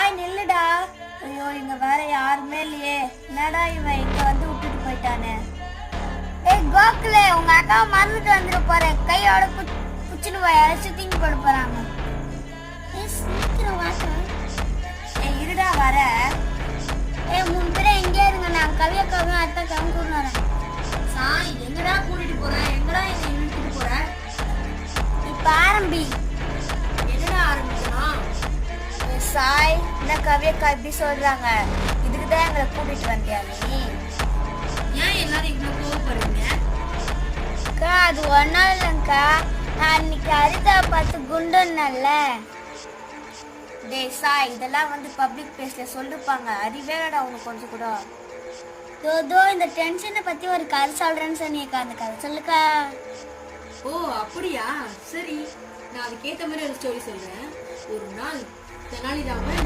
சாய் நில்லுடா. ஐயோ இங்க வேற யாருமே இல்லையே. என்னடா இவன் இங்க வந்து விட்டுட்டு போயிட்டானே. ஏய் கோகுலே, உங்க அக்கா மறந்துட்டு வந்துட போற. கையோட புச்சுன்னு போய் அரைச்சு தீங்கி போட போறாங்க. ஏய் இருடா வர. ஏய் 3 பேரும் எங்கே இருங்க, நான் கவியாக்காவும் அத்தாக்காவும் கூட்டிட்டு வரேன். சாய் எங்கடா கூட்டிட்டு போற? எங்கடா என்னை இழுத்துட்டு போற? இப்ப ஆரம்பி. என்னடா ஆரம்பிக்கணும்? சாய் என்ன கவியக்கா இப்படி சொல்றாங்க? இதுக்குதான் எங்களை கூட்டிட்டு வந்தியா நீ? ஏன் எல்லாரும் இவ்வளவு கோவப்படுறீங்க? அக்கா அது ஒன்றும் இல்லைங்கக்கா, நான் அன்னைக்கு அரிதா பார்த்து குண்டுன்னல்ல. டேய் சாய், இதெல்லாம் வந்து பப்ளிக் பிளேஸ்ல சொல்லிருப்பாங்க, அறிவேடா உனக்கு கொஞ்சம் கூட. தோ இந்த டென்ஷனை பத்தி ஒரு கதை சொல்றேன்னு சொன்னியக்கா, அந்த கதை சொல்லுக்கா. ஓ அப்படியா, சரி நான் அதுக்கேத்த மாதிரி ஒரு ஸ்டோரி சொல்றேன். ஒரு நாள் தெனாலிராமன்